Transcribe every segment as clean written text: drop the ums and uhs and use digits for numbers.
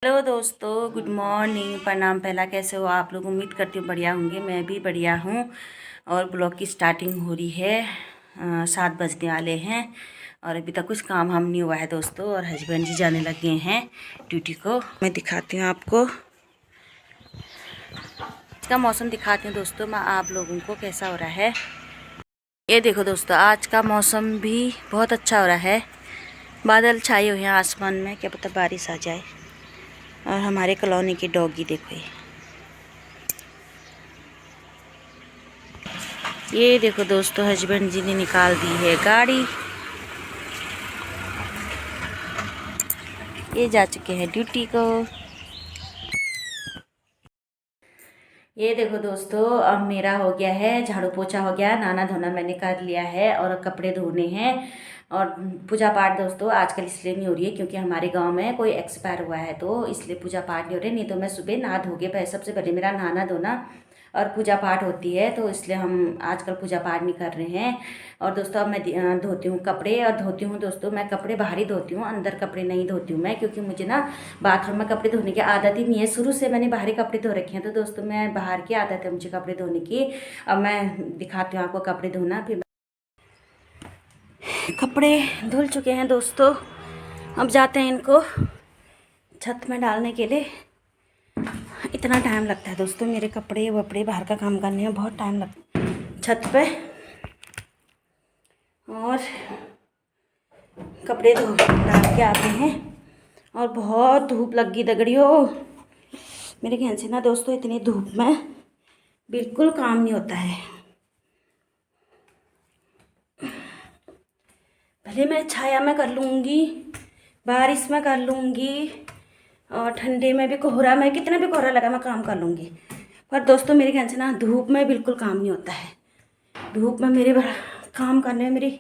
Hello दोस्तों, good morning, प्रणाम। पहला कैसे हो आप लोग? उम्मीद करती हूँ बढ़िया होंगे। मैं भी बढ़िया हूँ। और ब्लॉग की स्टार्टिंग हो रही है। 7 बजने वाले हैं और अभी तक कुछ काम हम नहीं हुआ है दोस्तों। और हस्बैंड जी जाने लगे हैं ड्यूटी को। मैं दिखाती हूँ आपको इसका मौसम, दिखाती हूँ दोस्तों मैं आप लोगों को कैसा हो रहा है। ये देखो दोस्तों, आज का मौसम भी बहुत अच्छा हो रहा है। बादल छाए हुए हैं आसमान में, क्या पता बारिश आ जाए। और हमारे कॉलोनी की डॉगी देखो, ये देखो दोस्तों, हस्बैंड जी ने निकाल दी है गाड़ी। ये जा चुके हैं ड्यूटी को। ये देखो दोस्तों, अब मेरा हो गया है, झाड़ू पोछा हो गया, नहाना धोना मैंने कर लिया है और कपड़े धोने हैं। और पूजा पाठ दोस्तों आजकल इसलिए नहीं हो रही है क्योंकि हमारे गांव में कोई एक्सपायर हुआ है, तो इसलिए पूजा पाठ नहीं हो रही। नहीं तो मैं सुबह नहा धो के सबसे पहले मेरा नहाना धोना और पूजा पाठ होती है, तो इसलिए हम आजकल पूजा पाठ नहीं कर रहे हैं। और दोस्तों अब मैं धोती हूँ कपड़े। और धोती हूँ दोस्तों मैं कपड़े बाहर ही धोती हूँ, अंदर कपड़े नहीं धोती हूँ मैं, क्योंकि मुझे ना बाथरूम में कपड़े धोने की आदत ही नहीं है। शुरू से मैंने बाहरी कपड़े धो रखे हैं, तो दोस्तों मैं बाहर की आदत है मुझे कपड़े धोने की। अब मैं दिखाती हूँ आपको कपड़े धोना। फिर कपड़े धुल चुके हैं दोस्तों, अब जाते हैं इनको छत में डालने के लिए। इतना टाइम लगता है दोस्तों मेरे कपड़े वपड़े बाहर का काम करने में, बहुत टाइम लगता है छत पे। और कपड़े धो डाल के आते हैं। और बहुत धूप लगी दगड़ियों मेरे ख्याल से ना दोस्तों, इतनी धूप में बिल्कुल काम नहीं होता है। भले मैं छाया में कर लूँगी, बारिश में कर लूँगी, और ठंडे में भी, कोहरा में, कितना भी कोहरा लगा मैं काम कर लूँगी। पर दोस्तों मेरे ख्याल से ना धूप में बिल्कुल काम नहीं होता है। धूप में मेरे काम करने में मेरी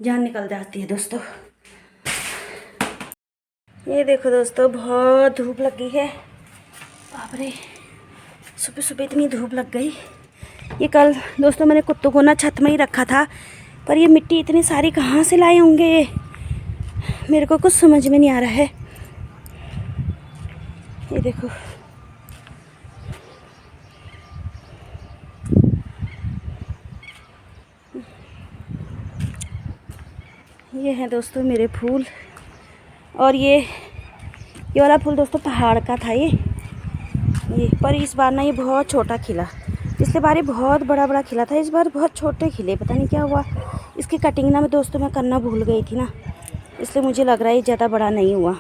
जान निकल जाती है दोस्तों। ये देखो दोस्तों, बहुत धूप लगी है। बाप रे, सुबह सुबह इतनी धूप लग गई। ये कल दोस्तों मैंने कुत्तों को ना छत में ही रखा था, पर ये मिट्टी इतनी सारी कहाँ से लाए होंगे ये, मेरे को कुछ समझ में नहीं आ रहा है। ये देखो, ये है दोस्तों मेरे फूल। और ये वाला फूल दोस्तों पहाड़ का था ये। पर इस बार ना ये बहुत छोटा खिला। पिछले बार ये बहुत बड़ा बड़ा खिला था, इस बार बहुत छोटे खिले, पता नहीं क्या हुआ। इसकी कटिंग ना मैं दोस्तों मैं करना भूल गई थी ना, इसलिए मुझे लग रहा है ये ज़्यादा बड़ा नहीं हुआ।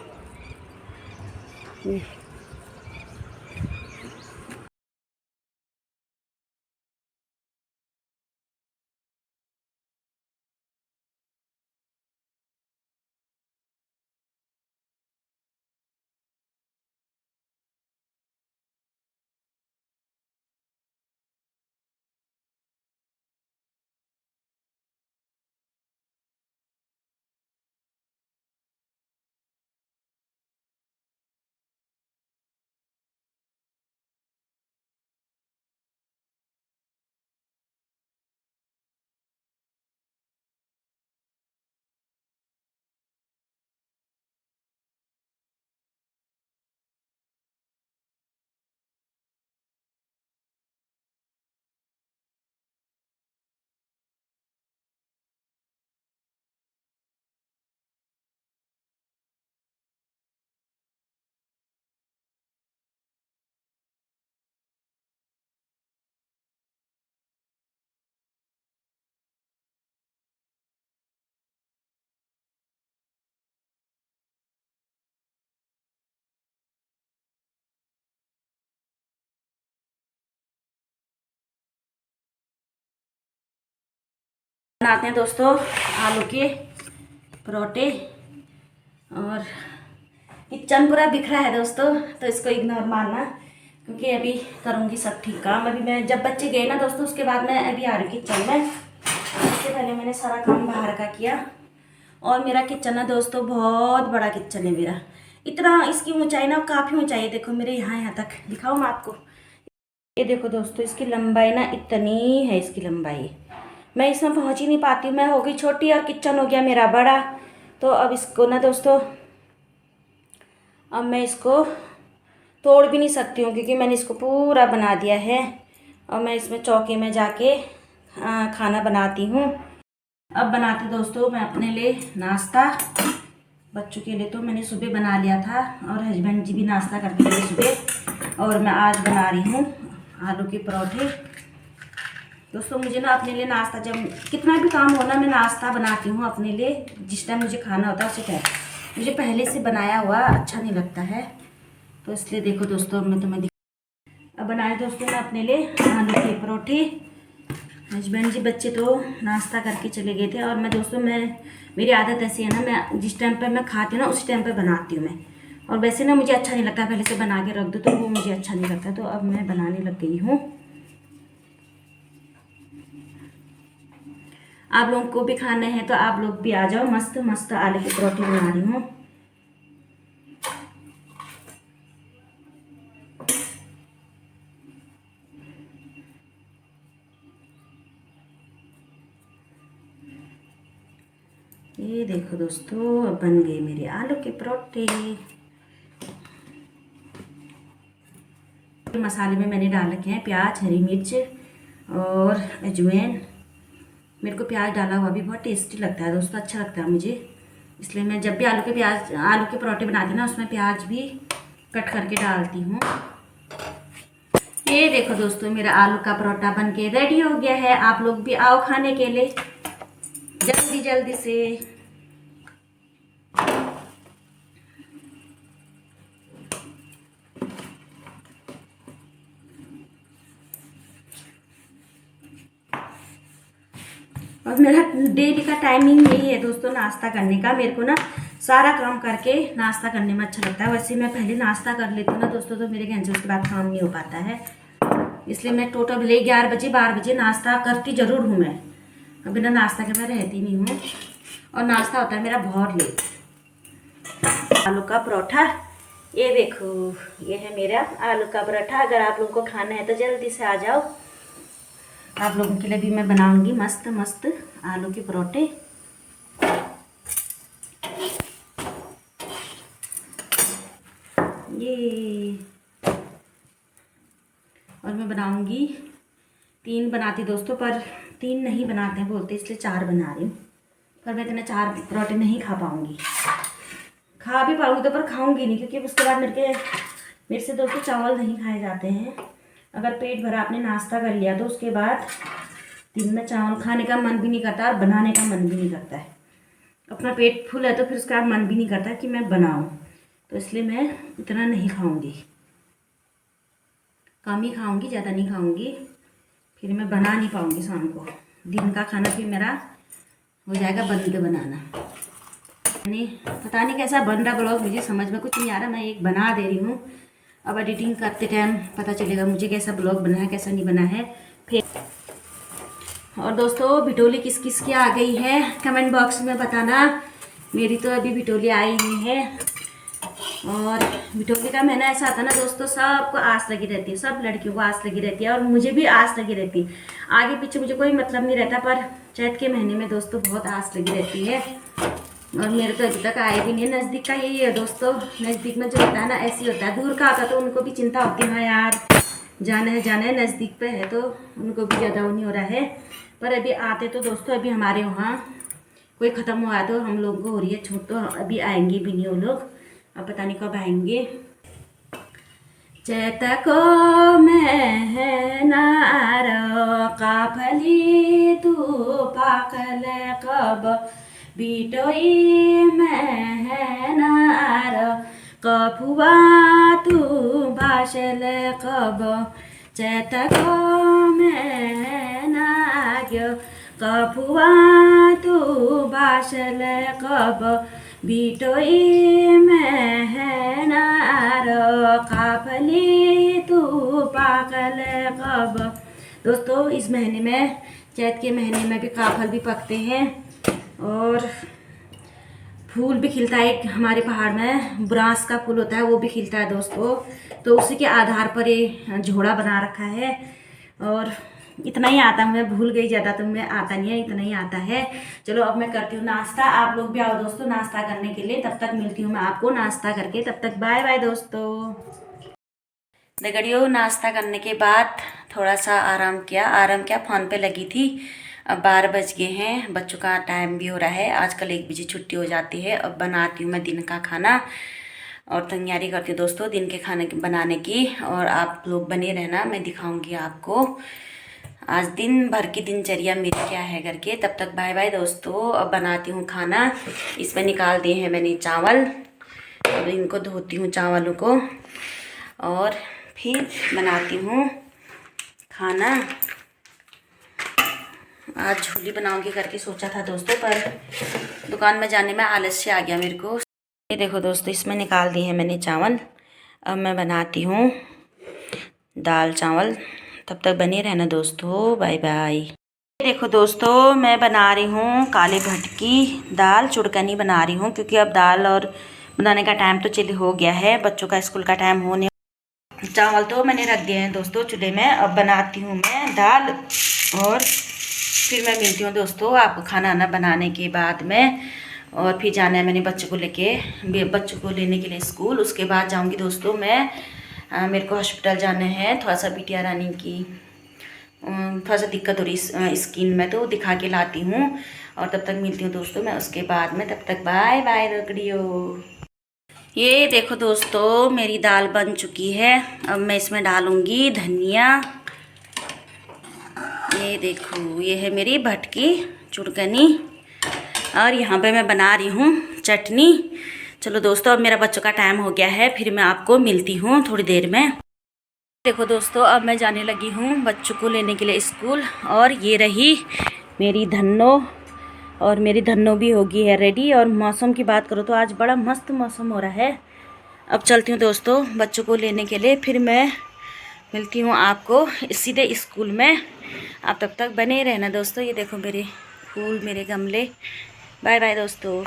बनाते हैं दोस्तों आलू के परोठे। और किचन पूरा बिखरा है दोस्तों, तो इसको इग्नोर मारना, क्योंकि अभी करूँगी सब ठीक काम। अभी मैं जब बच्चे गए ना दोस्तों, उसके बाद मैं अभी आ रही किचन में। इससे पहले मैंने सारा काम बाहर का किया। और मेरा किचन है दोस्तों, बहुत बड़ा किचन है मेरा। इतना इसकी ऊंचाई ना काफ़ी ऊंचाई है, देखो मेरे यहाँ तक दिखाओ मैं आपको। ये देखो दोस्तों, इसकी लंबाई ना इतनी है, इसकी लंबाई मैं इसमें पहुंच ही नहीं पाती। मैं हो गई छोटी और किचन हो गया मेरा बड़ा। तो अब इसको ना दोस्तों, अब मैं इसको तोड़ भी नहीं सकती हूँ क्योंकि मैंने इसको पूरा बना दिया है। और मैं इसमें चौके में जाके खाना बनाती हूँ। अब बनाती दोस्तों मैं अपने लिए नाश्ता। बच्चों के लिए तो मैंने सुबह बना लिया था और हस्बैंड जी भी नाश्ता करते थे सुबह। और मैं आज बना रही हूँ आलू के परोठे। दोस्तों मुझे ना अपने लिए नाश्ता, जब कितना भी काम हो ना, मैं नाश्ता बनाती हूँ अपने लिए। जिस टाइम मुझे खाना होता है उसी टाइम, मुझे पहले से बनाया हुआ अच्छा नहीं लगता है। तो इसलिए देखो दोस्तों, अब मैं तुम्हें अब बनाए दोस्तों मैं अपने लिए आलू के परोठे। हस्बैंड जी बच्चे तो नाश्ता करके चले गए थे। और मैं दोस्तों, मेरी आदत ऐसी है ना, मैं जिस टाइम पे मैं खाती हूँ ना उसी टाइम पे बनाती हूँ मैं। और वैसे ना मुझे अच्छा नहीं लगता पहले से बना के रख दो, तो वो मुझे अच्छा नहीं लगता। तो अब मैं बनाने लग गई हूँ। आप लोगों को भी खाना है तो आप लोग भी आ जाओ। मस्त मस्त आलू के परोठे बना रही हूँ। ये देखो दोस्तों, अब बन गए मेरे आलू के परोठे। मसाले में मैंने डाल रखे हैं प्याज, हरी मिर्च और अजवाइन। मेरे को प्याज डाला हुआ भी बहुत टेस्टी लगता है दोस्तों, अच्छा लगता है मुझे। इसलिए मैं जब भी आलू के परोठे बनाती हूँ ना, उसमें प्याज भी कट करके डालती हूँ। ये देखो दोस्तों, मेरा आलू का परोठा बन के रेडी हो गया है। आप लोग भी आओ खाने के लिए जल्दी जल्दी से। और मेरा डेली का टाइमिंग यही है दोस्तों, नाश्ता करने का। मेरे को ना सारा काम करके नाश्ता करने में अच्छा लगता है। वैसे मैं पहले नाश्ता कर लेती हूँ ना दोस्तों, तो मेरे घर से उसके बाद काम नहीं हो पाता है। इसलिए मैं टोटल भले 11 बजे 12 बजे नाश्ता करती ज़रूर हूँ मैं। बिना नाश्ता के मैं रहती नहीं हूँ। और नाश्ता होता है मेरा बहुत लेट। आलू का परोठा, ये देखो, ये है मेरा आलू का परोठा। अगर आप लोगों को खाना है तो जल्दी से आ जाओ। आप लोगों के लिए भी मैं बनाऊंगी मस्त मस्त आलू के परोठे। ये और मैं बनाऊंगी 3 बनाती दोस्तों, पर 3 नहीं बनाते हैं बोलते, इसलिए 4 बना रही हूँ। पर मैं इतने 4 परोठे नहीं खा पाऊंगी। खा भी पाऊंगी तो पर खाऊंगी नहीं, क्योंकि उसके बाद मेरे से दोस्तों चावल नहीं खाए जाते हैं। अगर पेट भरा आपने नाश्ता कर लिया तो उसके बाद दिन में चावल खाने का मन भी नहीं करता और बनाने का मन भी नहीं करता है। अपना पेट फुल है तो फिर उसका मन भी नहीं करता कि मैं बनाऊं। तो इसलिए मैं इतना नहीं खाऊंगी, कम ही खाऊंगी, ज़्यादा नहीं खाऊंगी। फिर मैं बना नहीं पाऊंगी शाम को। दिन का खाना फिर मेरा हो जाएगा बंद बनाना। नहीं पता नहीं कैसा बन रहा ब्लॉग, मुझे समझ में कुछ नहीं आ रहा। मैं एक बना दे रही हूँ, अब एडिटिंग करते टाइम पता चलेगा मुझे कैसा ब्लॉग बना है कैसा नहीं बना है। फिर और दोस्तों, बिटोली किस किस की आ गई है कमेंट बॉक्स में बताना। मेरी तो अभी बिटोली आई नहीं है। और बिटोली का महीना ऐसा आता है ना दोस्तों, सबको आस लगी रहती है, सब लड़कियों को आस लगी रहती है और मुझे भी आस लगी रहती है। आगे पीछे मुझे कोई मतलब नहीं रहता, पर चैत के महीने में दोस्तों बहुत आस लगी रहती है। और मेरे तो अभी तक आए भी नहीं है। नज़दीक का यही है दोस्तों, नज़दीक में जो होता है ना ऐसे ही होता है। दूर का आता तो उनको भी चिंता होती है, हाँ यार जाना है, नज़दीक पे है तो उनको भी ज़्यादा नहीं हो रहा है। पर अभी आते तो दोस्तों, अभी हमारे वहाँ कोई ख़त्म हुआ है तो हम लोगों को हो रही है छूट, तो अभी आएंगे भी नहीं वो लोग। अब पता नहीं कब आएंगे। चैत को महनार काफली तू पाकल कब, बिटोई महनार कफुआ तू बाशल कब। चैत को महनाग कफुआ तू बाशल कब, बिटोई महनार काफली तू पाकल कब। दोस्तों, इस महीने में, चैत के महीने में भी काफल भी पकते हैं और फूल भी खिलता है। एक हमारे पहाड़ में बुरांस का फूल होता है, वो भी खिलता है दोस्तों। तो उसी के आधार पर ये झोड़ा बना रखा है। और इतना ही आता हूँ, मैं भूल गई, ज़्यादा तो मैं आता नहीं है, इतना ही आता है। चलो अब मैं करती हूँ नाश्ता। आप लोग भी आओ दोस्तों नाश्ता करने के लिए। तब तक मिलती हूँ मैं आपको नाश्ता करके। तब तक बाय बाय दोस्तों। दगड़ियों, नाश्ता करने के बाद थोड़ा सा आराम किया, फ़ोन पे लगी थी। अब 12 बज गए हैं, बच्चों का टाइम भी हो रहा है। आजकल 1 बजे छुट्टी हो जाती है। अब बनाती हूँ मैं दिन का खाना और तैयारी करती हूँ दोस्तों दिन के खाने बनाने की। और आप लोग बने रहना, मैं दिखाऊंगी आपको आज दिन भर की दिनचर्या मेरी क्या है करके। तब तक बाय बाय दोस्तों। अब बनाती हूँ खाना। इसमें निकाल दिए हैं मैंने चावल। अब इनको धोती हूँ चावलों को और फिर बनाती हूँ खाना। आज झोली बनाऊंगी करके सोचा था दोस्तों, पर दुकान में जाने में आलस्य आ गया मेरे को। ये देखो दोस्तों, इसमें निकाल दी है मैंने चावल। अब मैं बनाती हूँ दाल चावल। तब तक बने रहना दोस्तों, बाय बाय। ये देखो दोस्तों, मैं बना रही हूँ काले भट्ट की दाल चुड़कनी बना रही हूँ, क्योंकि अब दाल और बनाने का टाइम तो चलिए हो गया है। बच्चों का स्कूल का टाइम होने। चावल तो मैंने रख दिए हैं दोस्तों चूल्हे में। अब बनाती हूँ मैं दाल और फिर मैं मिलती हूँ दोस्तों आपको खाना आना बनाने के बाद में। और फिर जाना है मैंने बच्चों को लेने के लिए स्कूल। उसके बाद जाऊँगी दोस्तों मैं। मेरे को हॉस्पिटल जाना है, थोड़ा सा बिटिया रानी की थोड़ा सा दिक्कत हो रही स्किन में, तो दिखा के लाती हूँ। और तब तक मिलती हूँ दोस्तों मैं उसके बाद में। तब तक बाय बाय रगड़ियो। ये देखो दोस्तों, मेरी दाल बन चुकी है। अब मैं इसमें डालूंगी धनिया। ये देखो, ये है मेरी भटकी चुड़कनी। और यहाँ पे मैं बना रही हूँ चटनी। चलो दोस्तों, अब मेरा बच्चों का टाइम हो गया है, फिर मैं आपको मिलती हूँ थोड़ी देर में। देखो दोस्तों, अब मैं जाने लगी हूँ बच्चों को लेने के लिए स्कूल। और ये रही मेरी धन्नो, और मेरी धन्नो भी होगी है रेडी। और मौसम की बात करो तो आज बड़ा मस्त मौसम हो रहा है। अब चलती हूँ दोस्तों बच्चों को लेने के लिए, फिर मैं मिलती हूँ आपको सीधे स्कूल में। आप तब तक बने रहना दोस्तों। ये देखो मेरे फूल, मेरे गमले। बाय बाय दोस्तों।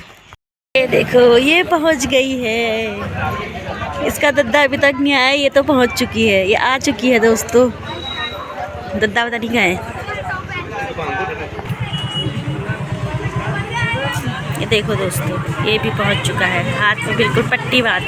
ये देखो, ये पहुँच गई है। इसका दद्दा अभी तक नहीं आया, ये तो पहुँच चुकी है, ये आ चुकी है दोस्तों। दद्दा पता नहीं कहाँ है। ये देखो दोस्तों, ये भी पहुंच चुका है। हाथ में बिल्कुल पट्टी बात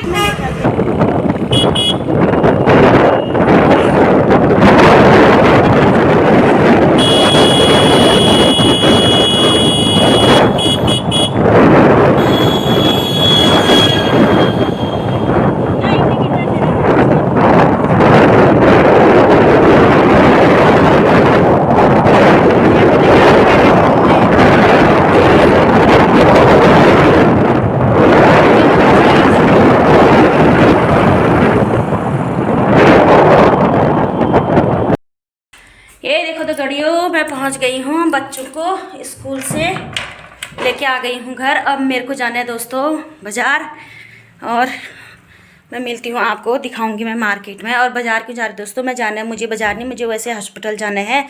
ये देखो तो गड़ियों, मैं पहुंच गई हूँ बच्चों को स्कूल से लेके आ गई हूँ घर। अब मेरे को जाना है दोस्तों बाज़ार। और मैं मिलती हूँ आपको, दिखाऊंगी मैं मार्केट में। और बाज़ार क्यों जा रही दोस्तों, मैं जाना है, मुझे बाज़ार नहीं, मुझे वैसे हॉस्पिटल जाना है,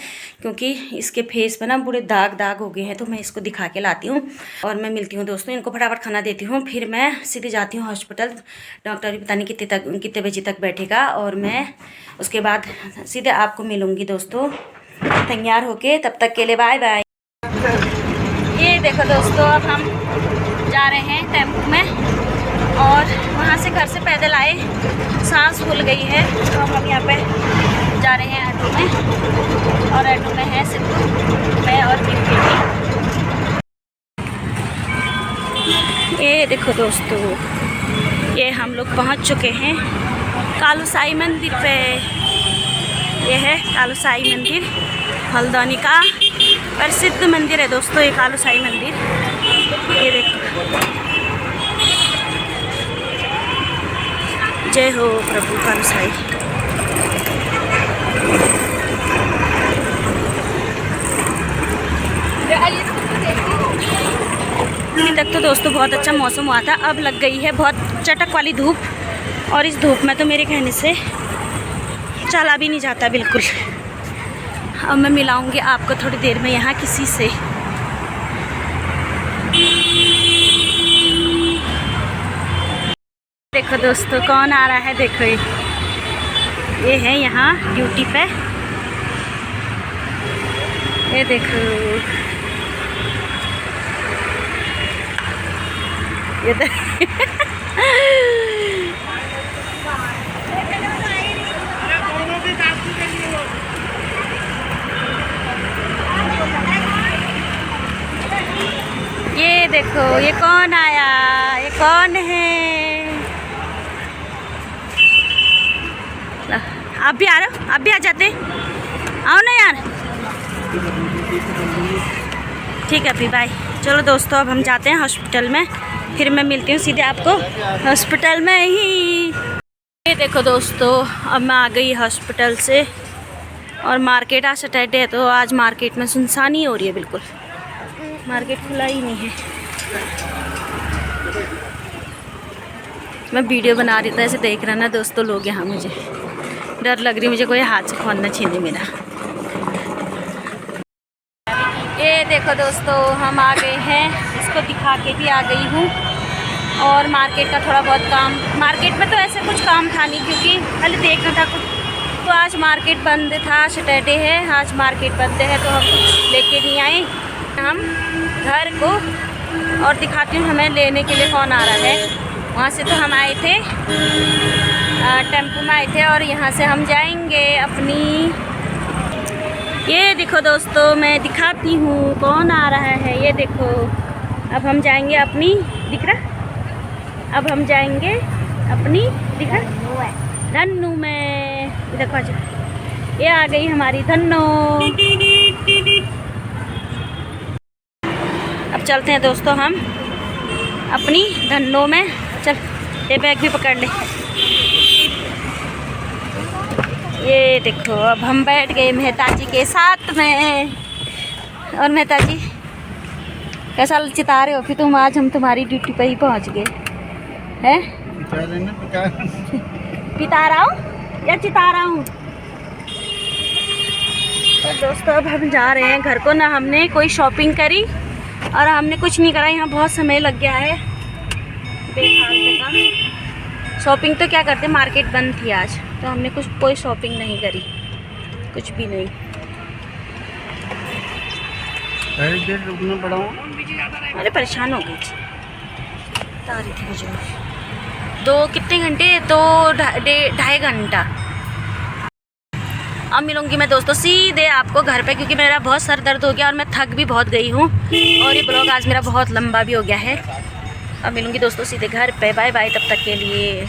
क्योंकि इसके फेस पे ना पूरे दाग दाग हो गए हैं। तो मैं इसको दिखा के लाती हूँ और मैं मिलती हूँ दोस्तों। इनको फटाफट खाना देती हूँ, फिर मैं सीधे जाती हूँ हॉस्पिटल। डॉक्टर भी पता नहीं कितने बजे तक बैठेगा, और मैं उसके बाद सीधे आपको मिलूँगी दोस्तों तैयार होके। तब तक के लिए बाय बाय। ये देखो दोस्तों, अब हम जा रहे हैं टेम्पो में, और वहाँ से घर से पैदल आए, सांस फूल गई है। तो हम यहाँ पे जा रहे हैं ऑटो में, और ऑटो में है सिर्फ मैं और मेरी बेटी। ये देखो दोस्तों, ये हम लोग पहुँच चुके हैं कालू साई मंदिर पे। ये है कालू साई मंदिर, हल्द्वानी का प्रसिद्ध मंदिर है दोस्तों ये कालू साई मंदिर। ये देखो, जय हो प्रभु कालू साई। अभी तक तो दोस्तों बहुत अच्छा मौसम हुआ था, अब लग गई है बहुत चटक वाली धूप। और इस धूप में तो मेरे कहने से चला भी नहीं जाता बिल्कुल। अब मैं मिलाऊंगी आपको थोड़ी देर में यहाँ किसी से। देखो दोस्तों, कौन आ रहा है, देखो ये है यहाँ ड्यूटी पे। ये देखो, ये ये कौन आया, ये कौन है? आप भी आ रहे हो? आप भी आ जाते, आओ ना यार। ठीक है अभी बाय। चलो दोस्तों अब हम जाते हैं हॉस्पिटल में, फिर मैं मिलती हूँ सीधे आपको हॉस्पिटल में ही। ये देखो दोस्तों अब मैं आ गई हॉस्पिटल से, और मार्केट आज सैटरडे है तो आज मार्केट में सुनसानी हो रही है, बिल्कुल मार्केट खुला ही नहीं है। मैं वीडियो बना रही था, ऐसे देख रहा ना दोस्तों लोग यहाँ, मुझे डर लग रही, मुझे कोई हाथ से फोन न छीने मेरा। ये देखो दोस्तों हम आ गए हैं, इसको दिखा के भी आ गई हूँ। और मार्केट का थोड़ा बहुत काम, मार्केट में तो ऐसे कुछ काम था नहीं क्योंकि खाली देखना था कुछ, तो आज मार्केट बंद था, सैटरडे है आज मार्केट बंद है तो हम कुछ लेके नहीं आए हम घर को। और दिखाती हूँ हमें लेने के लिए कौन आ रहा है। वहाँ से तो हम आए थे, टेम्पो में आए थे, और यहाँ से हम जाएंगे अपनी। ये देखो दोस्तों मैं दिखाती हूँ कौन आ रहा है, ये देखो। अब हम जाएंगे अपनी, दिख रहा, अब हम जाएंगे अपनी, दिख रहा, धन्नू में। देखो अच्छा, ये आ गई हमारी धन्नो। अब चलते हैं दोस्तों हम अपनी धन्नो में। चल ये बैग भी पकड़ ले। ये देखो अब हम बैठ गए मेहता जी के साथ में। और मेहता जी कैसा चिता रहे हो फिर तुम? आज हम तुम्हारी ड्यूटी पे ही पहुंच गए हैं। पिता रहा हूँ या चिता रहा हूँ? तो दोस्तों अब हम जा रहे हैं घर को ना। हमने कोई शॉपिंग करी और हमने कुछ नहीं करा, यहाँ बहुत समय लग गया है बेफालतू का। शॉपिंग तो क्या करते, मार्केट बंद थी आज तो हमने कोई शॉपिंग नहीं करी, कुछ भी नहीं। रुकना पड़ा, अरे परेशान हो गई थी मुझे। 2 कितने घंटे, 2-2.5 घंटा। अब मिलूंगी मैं दोस्तों सीधे आपको घर पे, क्योंकि मेरा बहुत सर दर्द हो गया और मैं थक भी बहुत गई हूँ, और ये ब्लॉग आज मेरा बहुत लंबा भी हो गया है। अब मिलूंगी दोस्तों सीधे घर पे। बाय बाय तब तक के लिए।